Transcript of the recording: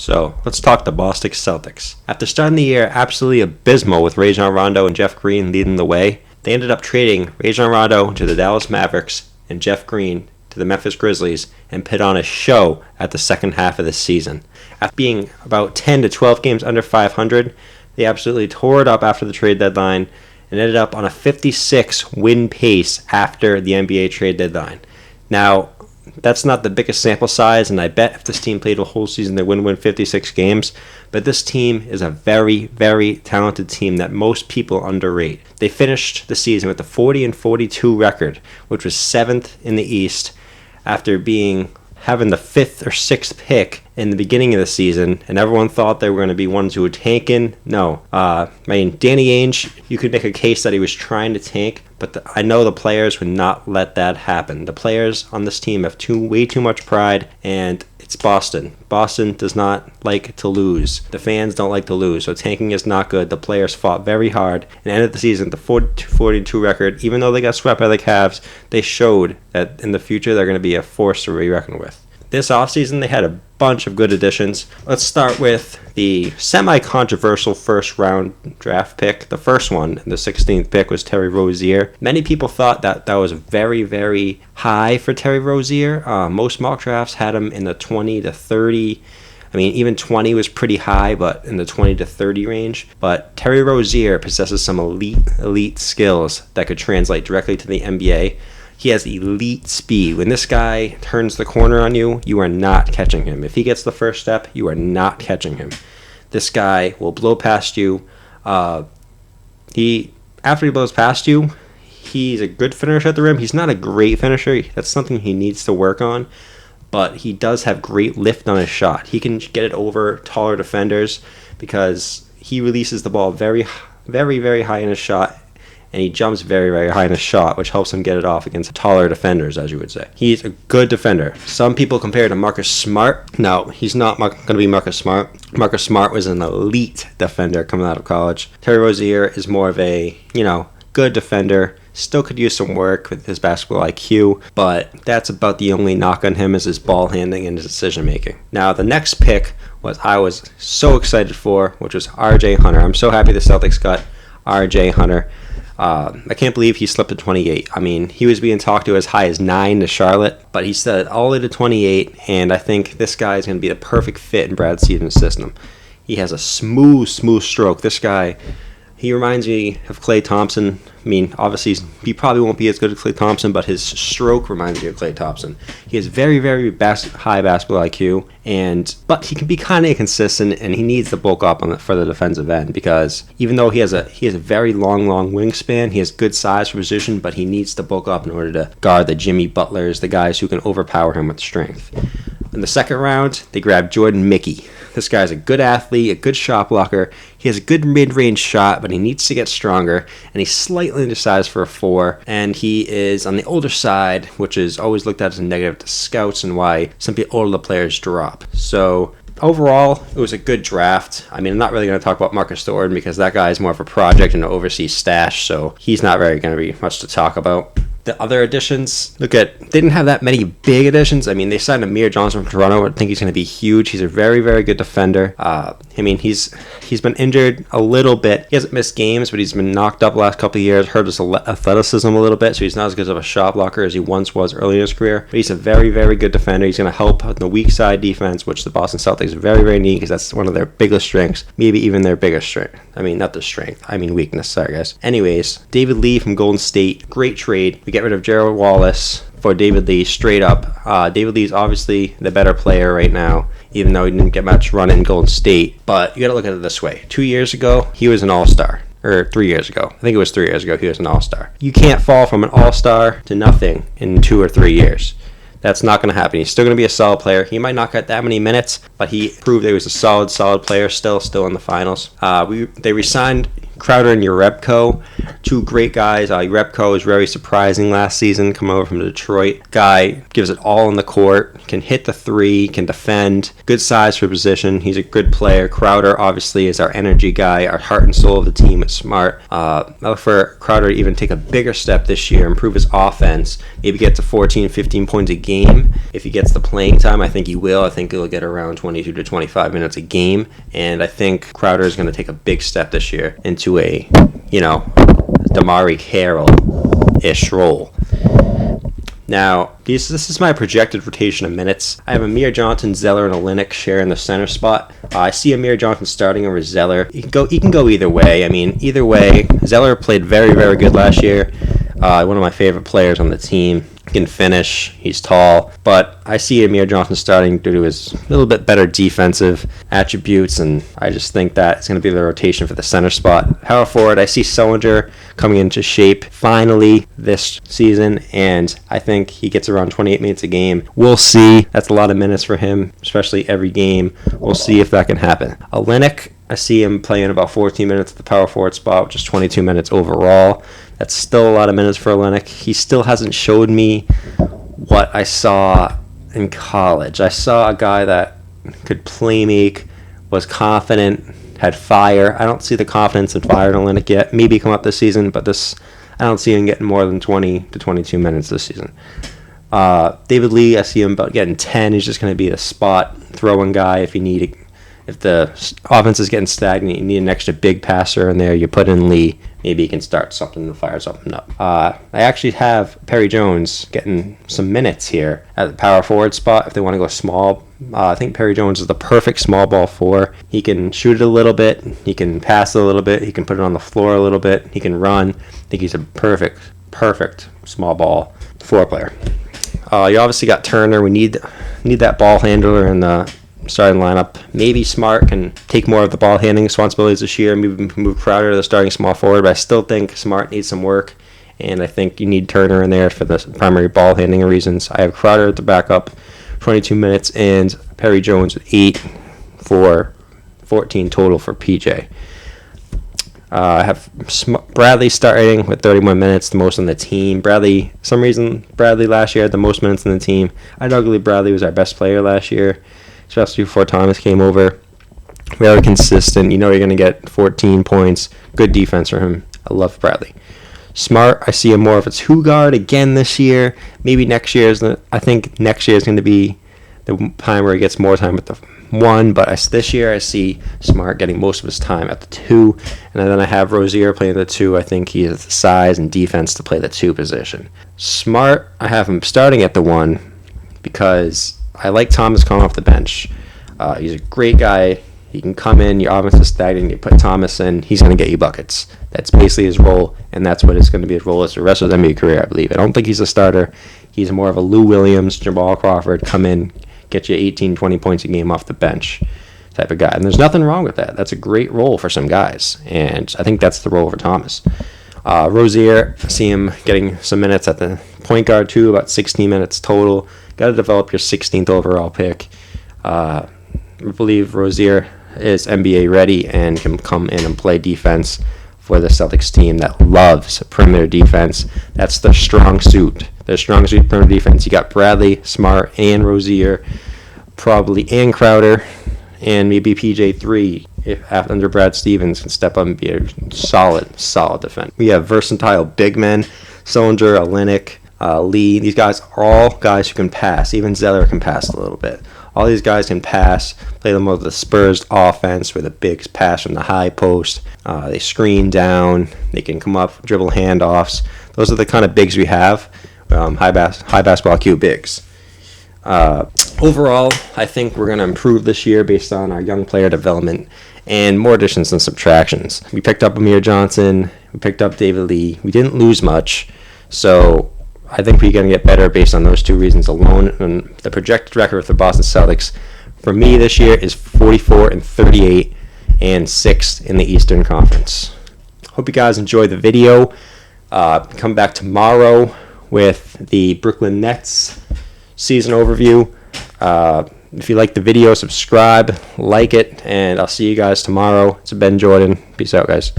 So let's talk the Boston Celtics. After starting the year absolutely abysmal with Rajon Rondo and Jeff Green leading the way, they ended up trading Rajon Rondo to the Dallas Mavericks and Jeff Green to the Memphis Grizzlies and put on a show at the second half of the season. After being about 10 to 12 games under 500, they absolutely tore it up after the trade deadline and ended up on a 56 win pace after the NBA trade deadline. Now, that's not the biggest sample size, and I bet if this team played a whole season, they wouldn't win 56 games. But this team is a very, very talented team that most people underrate. They finished the season with a 40-42 record, which was 7th in the East, after having the 5th or 6th pick in the beginning of the season, and everyone thought they were going to be ones who would tank in. No. Danny Ainge, you could make a case that he was trying to tank, but I know the players would not let that happen. The players on this team have way too much pride, and it's Boston. Boston does not like to lose. The fans don't like to lose, so tanking is not good. The players fought very hard and ended the season with the 42 record. Even though they got swept by the Cavs, they showed that in the future they're going to be a force to be reckoned with. This offseason, they had a bunch of good additions. Let's start with the semi-controversial first-round draft pick. The first one, the 16th pick, was Terry Rozier. Many people thought that was very, very high for Terry Rozier. Most mock drafts had him in the 20 to 30. Even 20 was pretty high, but in the 20 to 30 range. But Terry Rozier possesses some elite skills that could translate directly to the NBA. He has elite speed. When this guy turns the corner on you, you are not catching him. If he gets the first step, you are not catching him. This guy will blow past you. After he blows past you, he's a good finisher at the rim. He's not a great finisher. That's something he needs to work on. But he does have great lift on his shot. He can get it over taller defenders because he releases the ball very, very, very high in his shot. And he jumps very, very high in his shot, which helps him get it off against taller defenders, as you would say. He's a good defender. Some people compare it to Marcus Smart. No, he's not going to be Marcus Smart. Marcus Smart was an elite defender coming out of college. Terry Rozier is more of a, good defender. Still could use some work with his basketball IQ, but that's about the only knock on him is his ball handling and his decision making. Now, the next pick I was so excited for, which was R.J. Hunter. I'm so happy the Celtics got R.J. Hunter. I can't believe he slipped to 28. He was being talked to as high as 9 to Charlotte, but he said all the way to 28, and I think this guy is going to be the perfect fit in Brad Stevens' system. He has a smooth stroke. This guy, he reminds me of Klay Thompson. Obviously, he probably won't be as good as Klay Thompson, but his stroke reminds me of Klay Thompson. He has very, very high basketball IQ, but he can be kind of inconsistent, and he needs to bulk up for the defensive end because even though he has a very long wingspan, he has good size for position, but he needs to bulk up in order to guard the Jimmy Butlers, the guys who can overpower him with strength. In the second round, they grabbed Jordan Mickey. This guy's a good athlete, a good shot blocker. He has a good mid-range shot, but he needs to get stronger, and he's slightly undersized for a 4, and he is on the older side, which is always looked at as a negative to scouts and why some older players drop. So overall, it was a good draft. I'm not really going to talk about Marcus Thornton because that guy is more of a project and an overseas stash, so he's not really going to be much to talk about. The other additions, they didn't have that many big additions. They signed Amir Johnson from Toronto. I think he's going to be huge. He's a very, very good defender. He's been injured a little bit. He hasn't missed games, but he's been knocked up the last couple of years, hurt his athleticism a little bit, so he's not as good of a shot blocker as he once was early in his career. But he's a very, very good defender. He's going to help the weak side defense, which the Boston Celtics very, very need because that's one of their biggest strengths, maybe even their biggest strength. Not the strength, weakness. Sorry, guys. Anyways, David Lee from Golden State, great trade. We get rid of Gerald Wallace for David Lee straight up. David Lee's obviously the better player right now, even though he didn't get much run in Golden State. But you got to look at it this way. 2 years ago, he was an all-star. Or 3 years ago. I think it was 3 years ago he was an all-star. You can't fall from an all-star to nothing in 2 or 3 years. That's not going to happen. He's still going to be a solid player. He might not get that many minutes, but he proved he was a solid player still in the finals. They re-signed Crowder and Urebko, two great guys. Urebko is very surprising last season, coming over from Detroit. Guy gives it all on the court, can hit the three, can defend, good size for position. He's a good player. Crowder obviously is our energy guy, our heart and soul of the team. Is smart. I look for Crowder to even take a bigger step this year, improve his offense, maybe get to 14, 15 points a game. If he gets the playing time, I think he will. I think he'll get around 22 to 25 minutes a game, and I think Crowder is going to take a big step this year into a, DeMarre Carroll-ish role. Now, this is my projected rotation of minutes. I have Amir Johnson, Zeller, and Olynyk sharing the center spot. I see Amir Johnson starting over Zeller. He can go either way. I mean, either way, Zeller played very, very good last year. One of my favorite players on the team. He can finish. He's tall. But I see Amir Johnson starting due to his little bit better defensive attributes, and I just think that it's going to be the rotation for the center spot. Power forward, I see Sullinger coming into shape finally this season, and I think he gets around 28 minutes a game. We'll see. That's a lot of minutes for him, especially every game. We'll see if that can happen. Olynyk, I see him playing about 14 minutes at the power forward spot, which is 22 minutes overall. That's still a lot of minutes for Olynyk. He still hasn't showed me what I saw in college. I saw a guy that could play make, was confident, had fire. I don't see the confidence and fire in Olynyk yet. Maybe come up this season, but I don't see him getting more than 20 to 22 minutes this season. David Lee, I see him about getting 10. He's just going to be a spot throwing guy if you need it. If the offense is getting stagnant, you need an extra big passer in there, you put in Lee. Maybe he can start something and fire something up. I actually have Perry Jones getting some minutes here at the power forward spot if they want to go small. I think Perry Jones is the perfect small ball four. He can shoot it a little bit. He can pass it a little bit. He can put it on the floor a little bit. He can run. I think he's a perfect small ball four player. You obviously got Turner. We need that ball handler in the starting lineup. Maybe Smart can take more of the ball handling responsibilities this year. Maybe move Crowder to the starting small forward, but I still think Smart needs some work, and I think you need Turner in there for the primary ball handling reasons. I have Crowder at the backup, 22 minutes, and Perry Jones with 8 for 14 total for PJ. I have Bradley starting with 31 minutes, the most on the team. Bradley last year had the most minutes on the team. I'd argue Bradley was our best player last year, especially before Thomas came over. Very consistent. You know you're going to get 14 points. Good defense for him. I love Bradley. Smart, I see him more of a two guard again this year. Maybe next year I think next year is going to be the time where he gets more time with the one, but this year I see Smart getting most of his time at the two, and then I have Rozier playing the two. I think he has the size and defense to play the two position. Smart, I have him starting at the one because I like Thomas coming off the bench. He's a great guy. He can come in, your offense is stagnant, you put Thomas in, he's going to get you buckets. That's basically his role, and that's what it's going to be his role as the rest of his NBA career, I believe. I don't think he's a starter. He's more of a Lou Williams, Jamal Crawford, come in, get you 18, 20 points a game off the bench type of guy. And there's nothing wrong with that. That's a great role for some guys, and I think that's the role for Thomas. Rozier, I see him getting some minutes at the point guard too, about 16 minutes total. Got to develop your 16th overall pick. I believe Rozier is NBA ready and can come in and play defense for the Celtics team that loves perimeter defense. That's their strong suit. Their strong suit perimeter defense. You got Bradley, Smart, and Rozier, probably, and Crowder, and maybe PJ3 if under Brad Stevens can step up and be a solid defense. We have versatile big men, Sullinger, Olynyk, Lee. These guys are all guys who can pass. Even Zeller can pass a little bit. All these guys can pass, play them with the Spurs offense with a big pass from the high post. They screen down. They can come up, dribble handoffs. Those are the kind of bigs we have, high basketball IQ bigs. Overall, I think we're going to improve this year based on our young player development and more additions and subtractions. We picked up Amir Johnson. We picked up David Lee. We didn't lose much, so I think we're going to get better based on those two reasons alone. And the projected record for the Boston Celtics for me this year is 44-38 and 6th in the Eastern Conference. Hope you guys enjoyed the video. Come back tomorrow with the Brooklyn Nets season overview. If you like the video, subscribe, like it, and I'll see you guys tomorrow. It's Ben Jordan. Peace out, guys.